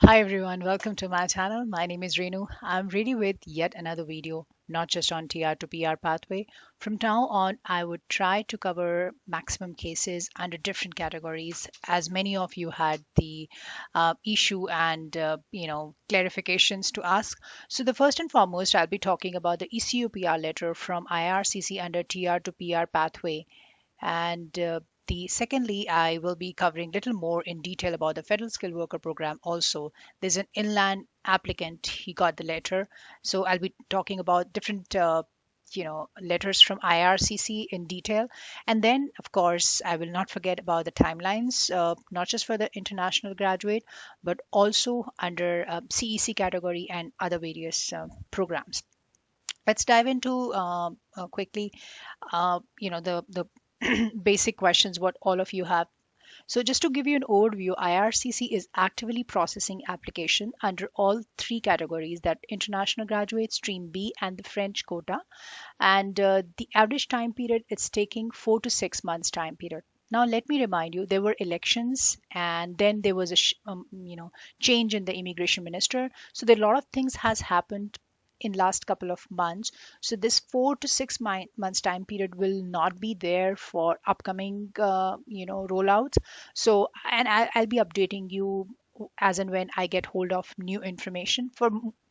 Hi everyone, welcome to my channel. My name is Renu. I'm ready with yet another video, not just on TR to PR pathway. From now on, I would try to cover maximum cases under different categories, as many of you had the issue and clarifications to ask. So the first and foremost, I'll be talking about the ECOPR letter from IRCC under TR to PR pathway, and the secondly, I will be covering a little more in detail about the federal skilled worker program. Also, there's an inland applicant. He got the letter, so I'll be talking about different letters from IRCC in detail. And then, of course, I will not forget about the timelines, not just for the international graduate, but also under CEC category and other various programs. Let's dive into quickly, the basic questions what all of you have. So just to give you an overview, IRCC is actively processing application under all three categories, that international graduate, stream B, and the French quota. And the average time period it's taking 4 to 6 months time period. Now let me remind you, there were elections and then there was a change in the immigration minister. So there are a lot of things has happened in last couple of months. So this 4 to 6 months time period will not be there for upcoming rollouts. So and I'll be updating you as and when I get hold of new information. For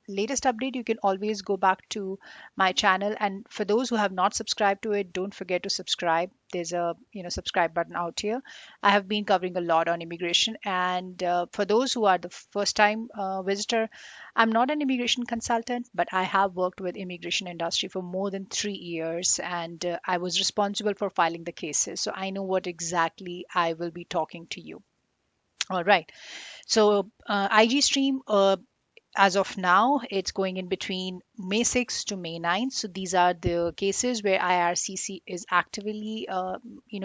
latest update, you can always go back to my channel, and for those who have not subscribed to it, don't forget to subscribe. There's a subscribe button out here. I have been covering a lot on immigration, and for those who are the first time visitor, I'm not an immigration consultant, but I have worked with immigration industry for more than 3 years, and I was responsible for filing the cases, so I know what exactly I will be talking to you. All right. So IG stream, as of now, it's going in between May 6th to May 9th. So these are the cases where IRCC is actively,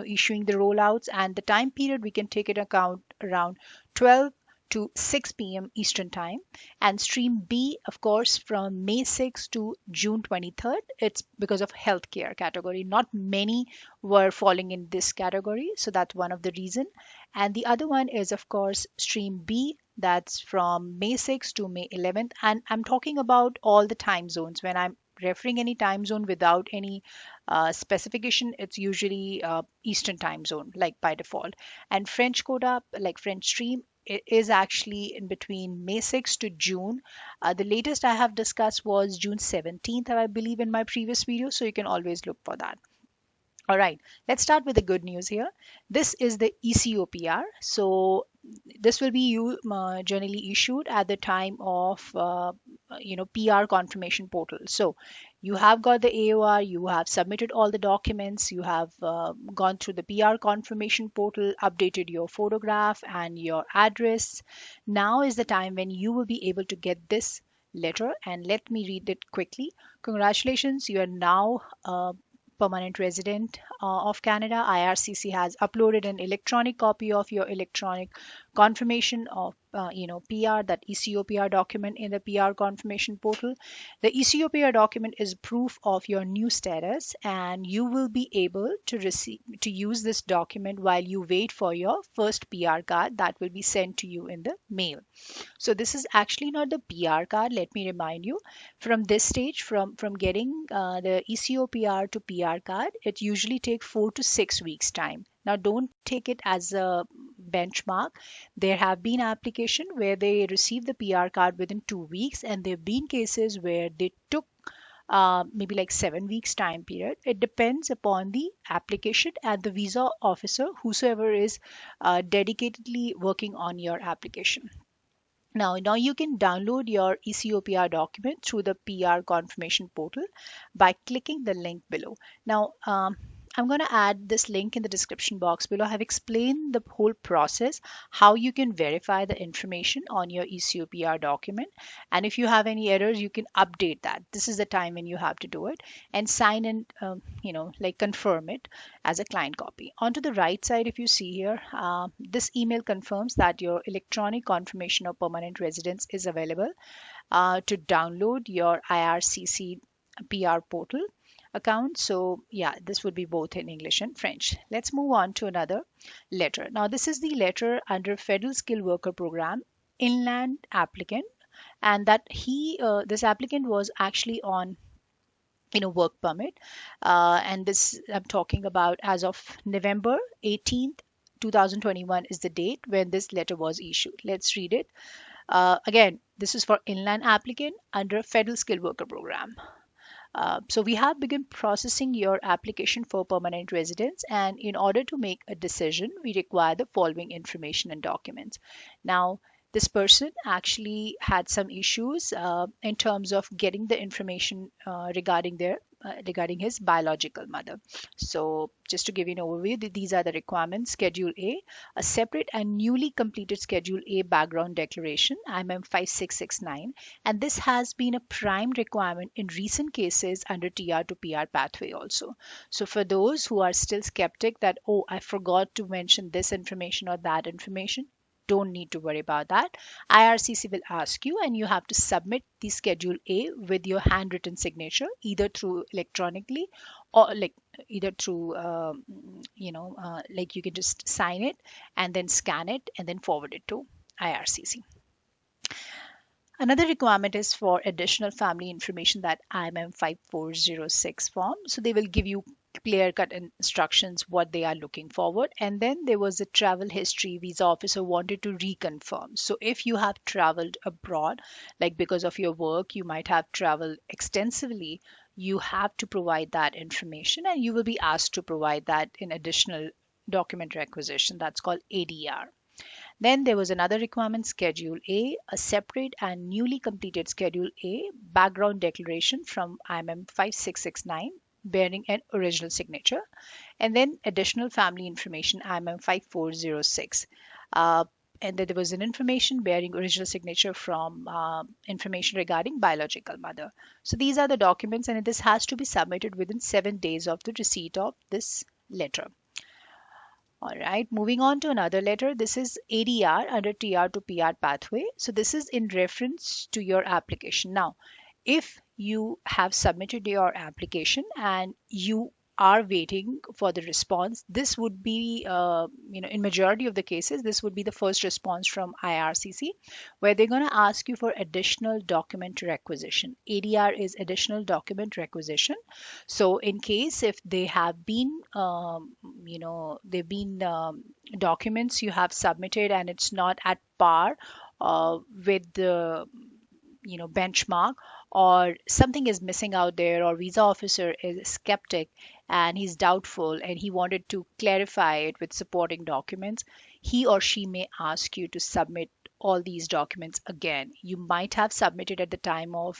issuing the rollouts, and the time period we can take into account around 12 to 6 p.m. Eastern time. And stream B, of course, from May 6th to June 23rd. It's because of healthcare category. Not many were falling in this category, so that's one of the reason. And the other one is, of course, stream B, that's from May 6th to May 11th. And I'm talking about all the time zones. When I'm referring any time zone without any specification, it's usually Eastern time zone, like by default. And French quota, like French stream, it is actually in between May 6th to June. The latest I have discussed was June 17th, I believe, in my previous video. So you can always look for that. All right, let's start with the good news here. This is the ECOPR. So this will be generally issued at the time of PR confirmation portal. So you have got the AOR, you have submitted all the documents, you have gone through the PR confirmation portal, updated your photograph and your address. Now is the time when you will be able to get this letter, and let me read it quickly. Congratulations, you are now permanent resident of Canada. IRCC has uploaded an electronic copy of your electronic confirmation of PR, that ECOPR document, in the PR confirmation portal. The ECOPR document is proof of your new status, and you will be able to use this document while you wait for your first PR card that will be sent to you in the mail. So this is actually not the PR card. Let me remind you, from this stage, from getting the ECOPR to PR card, it usually takes 4 to 6 weeks time. Now don't take it as a benchmark. There have been applications where they received the PR card within 2 weeks, and there have been cases where they took maybe like 7 weeks time period. It depends upon the application and the visa officer, whosoever is dedicatedly working on your application. Now you can download your ECOPR document through the PR confirmation portal by clicking the link below. Now, I'm going to add this link in the description box below. I have explained the whole process, how you can verify the information on your ECOPR document. And if you have any errors, you can update that. This is the time when you have to do it, and sign in, like confirm it as a client copy. Onto the right side, if you see here, this email confirms that your electronic confirmation of permanent residence is available to download your IRCC PR portal account. So yeah, this would be both in English and French. Let's move on to another letter. Now this is the letter under Federal Skilled Worker Program. inland applicant, and that this applicant was actually on work permit, and this I'm talking about as of November 18th, 2021 is the date when this letter was issued. Let's read it. Again, this is for inland applicant under Federal Skilled Worker Program. So we have begun processing your application for permanent residence, and in order to make a decision, we require the following information and documents. Now, this person actually had some issues in terms of getting the information regarding his biological mother. So just to give you an overview, these are the requirements. Schedule A separate and newly completed Schedule A background declaration, IMM 5669, and this has been a prime requirement in recent cases under TR to PR pathway also. So for those who are still skeptic that, oh, I forgot to mention this information or that information, don't need to worry about that. IRCC will ask you, and you have to submit the Schedule A with your handwritten signature, either through electronically or either through, like you can just sign it and then scan it and then forward it to IRCC. Another requirement is for additional family information, that IMM 5406 form. So they will give you clear cut instructions what they are looking forward. And then there was a travel history. Visa officer wanted to reconfirm. So if you have traveled abroad, like because of your work, you might have traveled extensively, you have to provide that information, and you will be asked to provide that in additional document requisition. That's called ADR. Then there was another requirement, Schedule A separate and newly completed Schedule A background declaration from IMM 5669 bearing an original signature. And then additional family information, IMM 5406. And then there was an information bearing original signature from information regarding biological mother. So these are the documents, and this has to be submitted within 7 days of the receipt of this letter. All right, moving on to another letter. This is ADR under TR to PR pathway. So this is in reference to your application. Now, if you have submitted your application and you are waiting for the response, this would be, in majority of the cases, this would be the first response from IRCC, where they're going to ask you for additional document requisition. ADR is additional document requisition. So in case if they have been, documents you have submitted and it's not at par with the benchmark, or something is missing out there, or visa officer is skeptic and he's doubtful and he wanted to clarify it with supporting documents, he or she may ask you to submit all these documents again. You might have submitted at the time of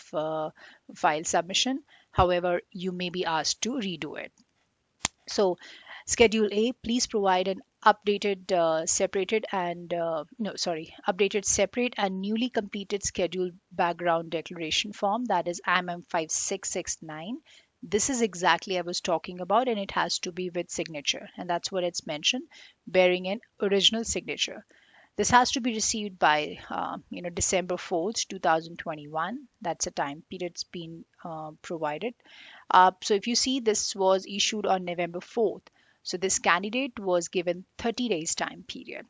file submission, however you may be asked to redo it. So Schedule A, please provide an updated, separate and newly completed schedule background declaration form, that is IMM 5669. This is exactly I was talking about, and it has to be with signature, and that's what it's mentioned, bearing an original signature. This has to be received by December 4th, 2021. That's a time period's been provided. So if you see, this was issued on November 4th. So this candidate was given 30 days time period.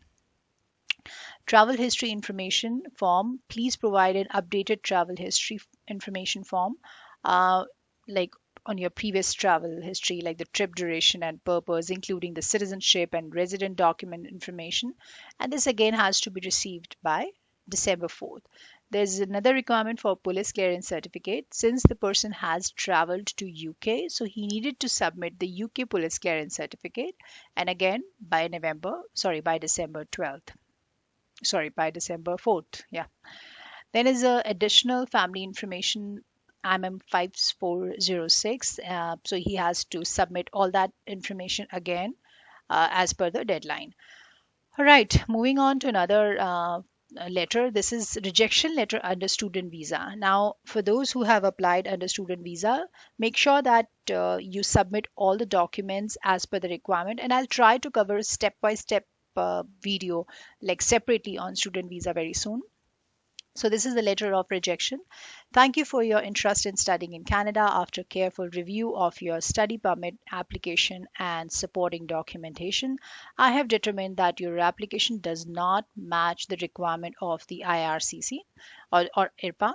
Travel history information form. Please provide an updated travel history information form, like on your previous travel history, like the trip duration and purpose, including the citizenship and resident document information. And this again has to be received by December 4th. There's another requirement for police clearance certificate. Since the person has traveled to UK, so he needed to submit the UK police clearance certificate, and again by December 12th. By December 4th. Yeah. Then is a additional family information, IMM 5406. So he has to submit all that information again as per the deadline. All right, moving on to another letter. This is rejection letter under student visa. Now, for those who have applied under student visa, make sure that you submit all the documents as per the requirement, and I'll try to cover step by step video like separately on student visa very soon. So this is the letter of rejection. Thank you for your interest in studying in Canada. After careful review of your study permit application and supporting documentation, I have determined that your application does not match the requirement of the IRCC or IRPA.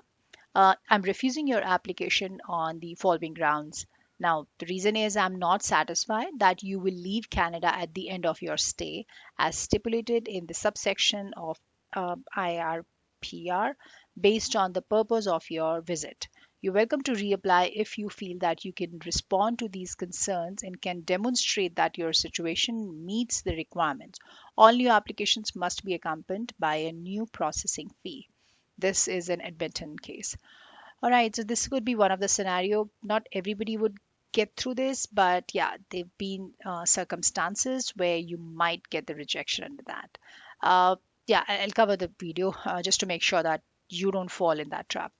I'm refusing your application on the following grounds. Now, the reason is I'm not satisfied that you will leave Canada at the end of your stay, as stipulated in the subsection of IRPR, based on the purpose of your visit. You're welcome to reapply if you feel that you can respond to these concerns and can demonstrate that your situation meets the requirements. All new applications must be accompanied by a new processing fee. This is an Edmonton case. All right, so this could be one of the scenario. Not everybody would get through this, but yeah, there've been circumstances where you might get the rejection under that. Yeah, I'll cover the video just to make sure that you don't fall in that trap.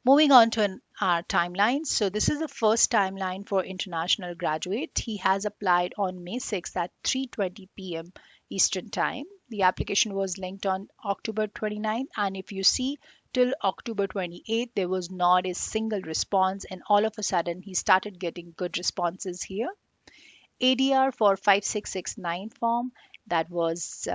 Moving on to our timeline. So this is the first timeline for international graduate. He has applied on May 6th at 3:20 p.m. Eastern Time. The application was linked on October 29th, and if you see till October 28th, there was not a single response, and all of a sudden he started getting good responses here. ADR for 5669 form that was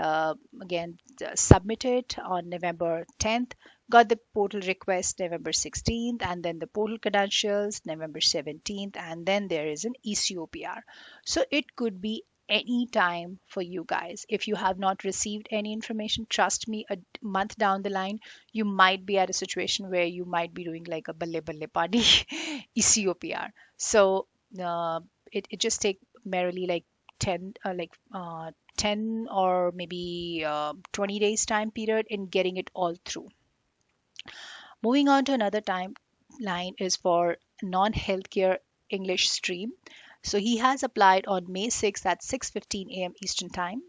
again submitted on November 10th, got the portal request November 16th, and then the portal credentials November 17th, and then there is an Ecopr. So it could be any time for you guys. If you have not received any information, trust me, a month down the line, you might be at a situation where you might be doing like a balle balle party Ecopr. So it just take merely like 10 or maybe 20 days time period in getting it all through. Moving on to another timeline is for non-healthcare English stream. So he has applied on May 6th at 6:15 a.m. Eastern Time.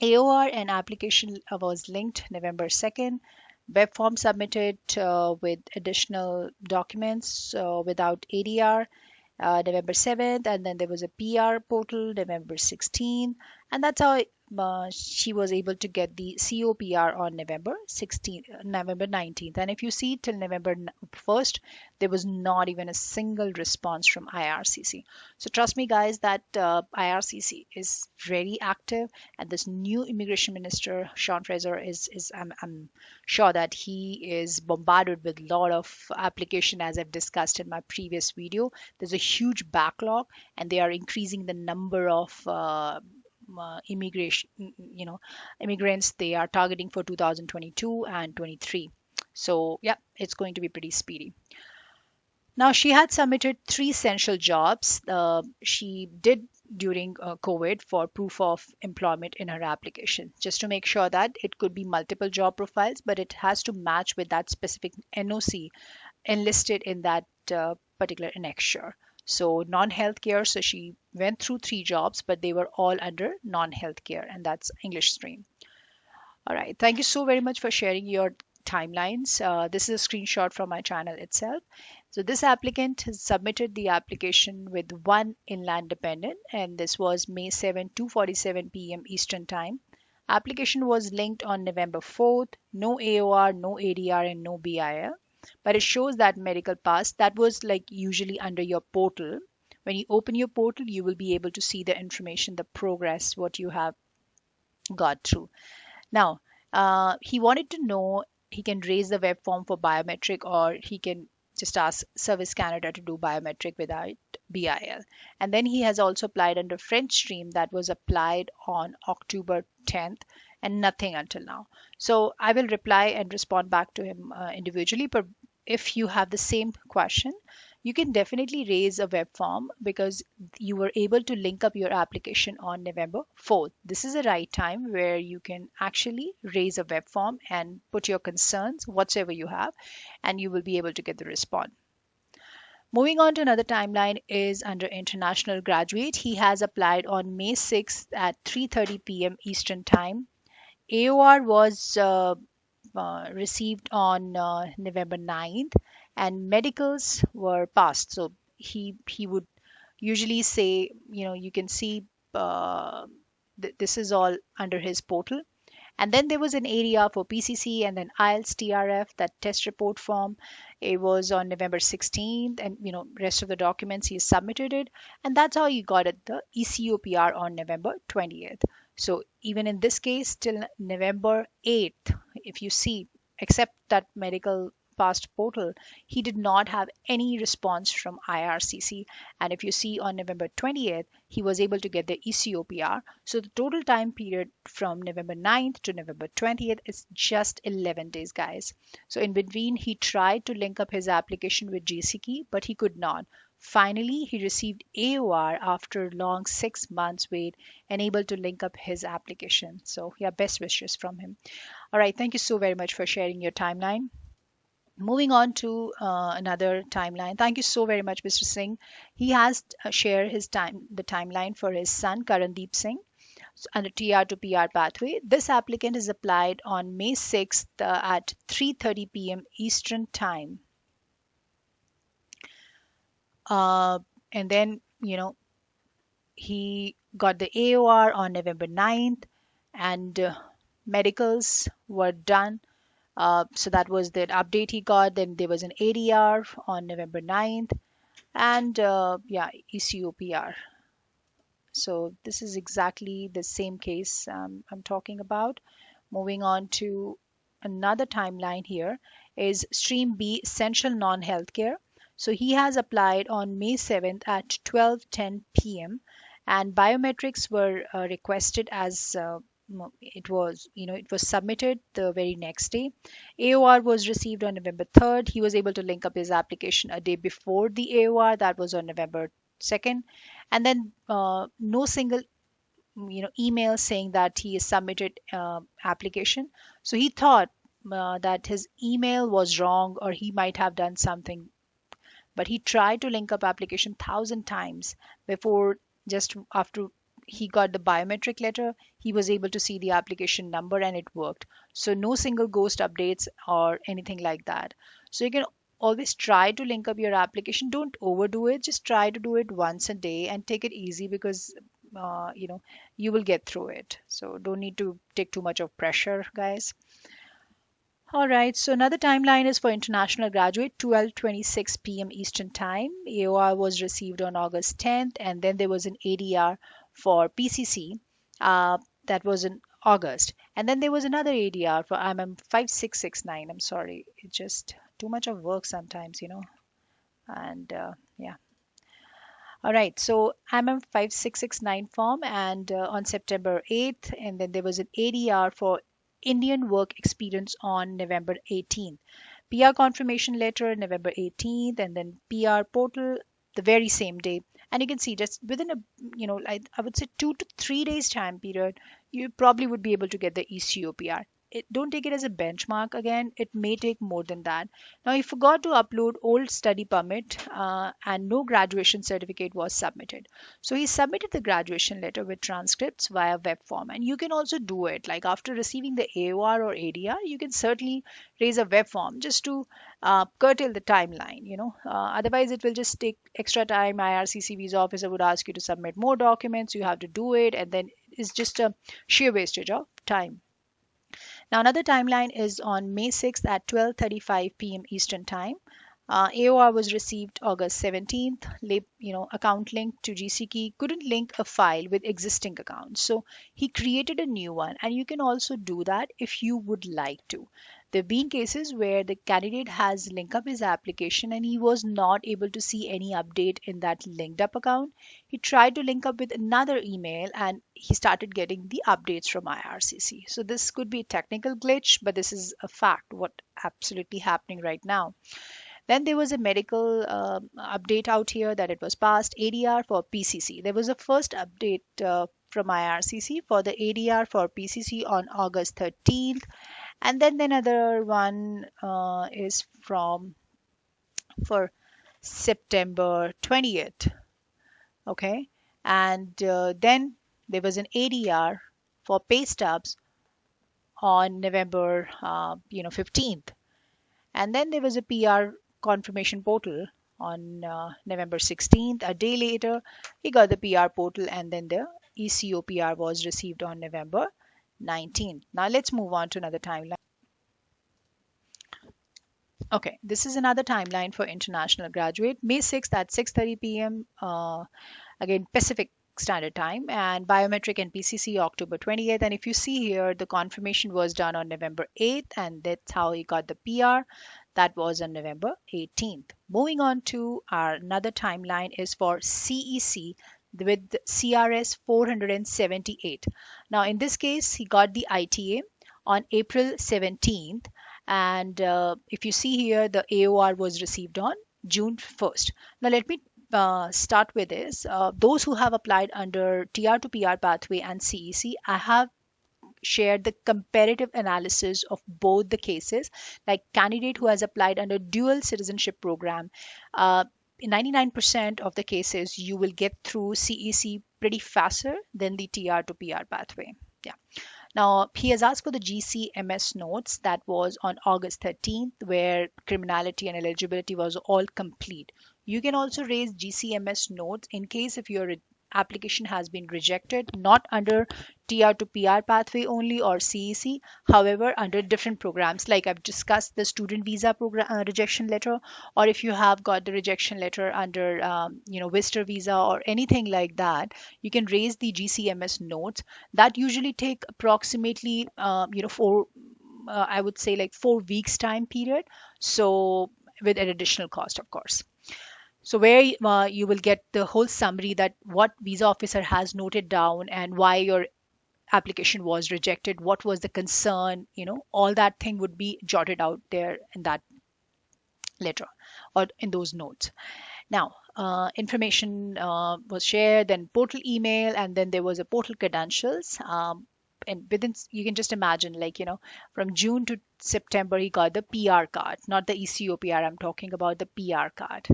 AOR and application was linked November 2nd. Web form submitted with additional documents without ADR November 7th, and then there was a PR portal November 16th, and that's how she was able to get the COPR on November 16th, November 19th. And if you see till November 1st, there was not even a single response from IRCC. So trust me, guys, that IRCC is very active, and this new immigration minister, Sean Fraser, I'm sure that he is bombarded with a lot of application, as I've discussed in my previous video. There's a huge backlog, and they are increasing the number of immigrants they are targeting for 2022 and 23. So yeah, it's going to be pretty speedy. Now she had submitted three essential jobs she did during COVID for proof of employment in her application, just to make sure that it could be multiple job profiles, but it has to match with that specific NOC enlisted in that particular annexure. So non-healthcare, so she went through three jobs, but they were all under non-healthcare, and that's English stream. All right, thank you so very much for sharing your timelines. This is a screenshot from my channel itself. So this applicant has submitted the application with one inland dependent, and this was May 7, 2:47 p.m. Eastern Time. Application was linked on November 4th. No AOR, no ADR, and no BIL. But it shows that medical pass that was like usually under your portal. When you open your portal, you will be able to see the information, the progress, what you have got through. Now, he wanted to know he can raise the web form for biometric, or he can just ask Service Canada to do biometric without BIL. And then he has also applied under French stream that was applied on October 10th, and nothing until now. So I will reply and respond back to him individually. But if you have the same question, you can definitely raise a web form because you were able to link up your application on November 4th. This is the right time where you can actually raise a web form and put your concerns, whatsoever you have, and you will be able to get the response. Moving on to another timeline is under international graduate. He has applied on May 6th at 3:30 p.m. Eastern Time. AOR was received on November 9th, and medicals were passed. So he would usually say, you can see this is all under his portal, And then there was an ADR for PCC and then IELTS TRF, that test report form. It was on November 16th, and rest of the documents he submitted it, and that's how he got it the ECOPR on November 20th. So even in this case, till November 8th, if you see, except that medical past portal, he did not have any response from IRCC. And if you see on November 20th, he was able to get the ECOPR. So the total time period from November 9th to November 20th is just 11 days, guys. So in between, he tried to link up his application with GCK, but he could not. Finally, he received AOR after long 6 months wait and able to link up his application. So yeah, best wishes from him. All right, thank you so very much for sharing your timeline. Moving on to another timeline. Thank you so very much, Mr. Singh. He has shared the timeline for his son, Karandeep Singh, under TR to PR pathway. This applicant is applied on May 6th at 3:30 p.m. Eastern Time. And then, he got the AOR on November 9th, and medicals were done. So that was the update he got. Then there was an ADR on November 9th, and yeah, ECOPR. So this is exactly the same case I'm talking about. Moving on to another timeline here is Stream B, Essential Non-Healthcare. So he has applied on May 7th at 12:10 p.m. and biometrics were requested as it was submitted the very next day. AOR was received on November 3rd. He was able to link up his application a day before the AOR, that was on November 2nd, and then no single email saying that he has submitted application. So he thought that his email was wrong or he might have done something, but he tried to link up application 1,000 times before. Just after he got the biometric letter, he was able to see the application number and it worked. So no single ghost updates or anything like that. So you can always try to link up your application. Don't overdo it. Just try to do it once a day and take it easy, because you will get through it. So don't need to take too much of pressure, guys. All right, so another timeline is for international graduate, 12:26 p.m. Eastern Time. AOR was received on August 10th, and then there was an ADR for PCC that was in August. And then there was another ADR for IMM 5669. I'm sorry, it's just too much of work sometimes, and yeah. All right, so IMM 5669 form and on September 8th, and then there was an ADR for Indian work experience on November 18th. PR confirmation letter November 18th, and then PR portal the very same day. And you can see just within I would say 2 to 3 days time period, you probably would be able to get the ECOPR. Don't take it as a benchmark. Again, it may take more than that. Now, he forgot to upload old study permit and no graduation certificate was submitted. So he submitted the graduation letter with transcripts via web form. And you can also do it. Like after receiving the AOR or ADR, you can certainly raise a web form just to curtail the timeline. Otherwise, it will just take extra time. IRCC visa officer would ask you to submit more documents. You have to do it. And then it's just a sheer wastage of time. Now another timeline is on May 6th at 12:35 p.m. Eastern Time. AOR was received August 17th. Account link to GCK couldn't link a file with existing accounts. So he created a new one, and you can also do that if you would like to. There have been cases where the candidate has linked up his application and he was not able to see any update in that linked up account. He tried to link up with another email and he started getting the updates from IRCC. So this could be a technical glitch, but this is a fact, what absolutely happening right now. Then there was a medical update out here that it was passed ADR for PCC. There was a first update from IRCC for the ADR for PCC on August 13th. And then another one is for September 20th. Okay. And then there was an ADR for pay stubs on November 15th. And then there was a PR confirmation portal on November 16th. A day later, he got the PR portal, and then the ECOPR was received on November 19th. Now let's move on to another timeline. Okay, this is another timeline for international graduate. May 6th at 6:30 p.m. Again, Pacific Standard Time, and biometric and PCC October 28th. And if you see here, the confirmation was done on November 8th, and that's how he got the PR. That was on November 18th. Moving on to our another timeline is for CEC with CRS 478. Now, in this case, he got the ITA on April 17th. And if you see here, the AOR was received on June 1st. Now, let me start with this. Those who have applied under TR to PR pathway and CEC, I have shared the comparative analysis of both the cases. Like candidate who has applied under dual citizenship program, in 99% of the cases, you will get through CEC pretty faster than the TR to PR pathway. Yeah. Now, he has asked for the GCMS notes that was on August 13th, where criminality and eligibility was all complete. You can also raise GCMS notes in case if your application has been rejected, not under TR to PR pathway only or CEC, however, under different programs. Like I've discussed the student visa program rejection letter, or if you have got the rejection letter under, visitor visa or anything like that, you can raise the GCMS notes. That usually take approximately, I would say like 4 weeks time period. So with an additional cost, of course. So where you will get the whole summary that what visa officer has noted down and why your application was rejected, what was the concern, all that thing would be jotted out there in that letter or in those notes. Now, information was shared, then portal email, and then there was a portal credentials. And within, you can just imagine, from June to September, he got the PR card, not the ECOPR. I'm talking about the PR card.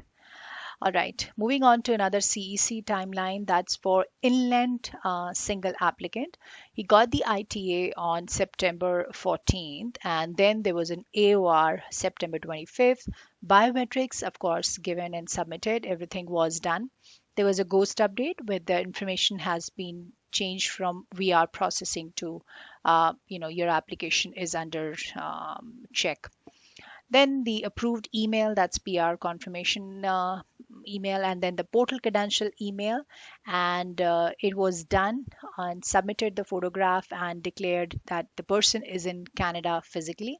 All right, moving on to another CEC timeline. That's for inland single applicant. He got the ITA on September 14th, and then there was an AOR September 25th. Biometrics, of course, given and submitted. Everything was done. There was a ghost update where the information has been changed from VR processing to, your application is under check. Then the approved email, that's PR confirmation email, and then the portal credential email. And it was done and submitted the photograph and declared that the person is in Canada physically.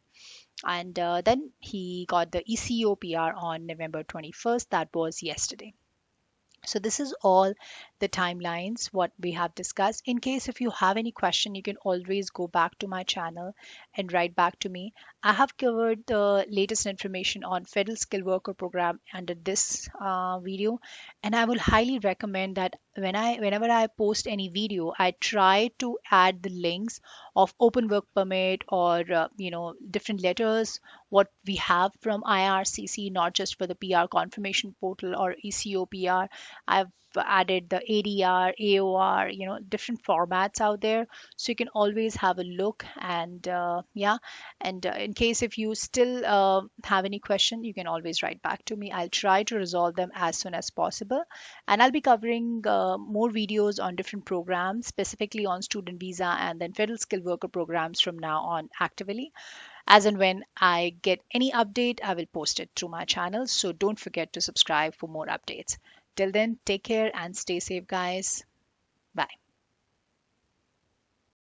And then he got the ECOPR on November 21st. That was yesterday. So this is all the timelines what we have discussed. In case if you have any question, you can always go back to my channel and write back to me. I have covered the latest information on Federal Skilled Worker Program under this video, and I will highly recommend that whenever I post any video, I try to add the links of open work permit or different letters what we have from IRCC, not just for the PR confirmation portal or ECOPR. I've added the ADR, AOR, different formats out there. So you can always have a look. And in case if you still have any question, you can always write back to me. I'll try to resolve them as soon as possible. And I'll be covering more videos on different programs, specifically on student visa and then federal skilled worker programs from now on actively. As and when I get any update, I will post it through my channel. So don't forget to subscribe for more updates. Till then, take care and stay safe, guys. Bye.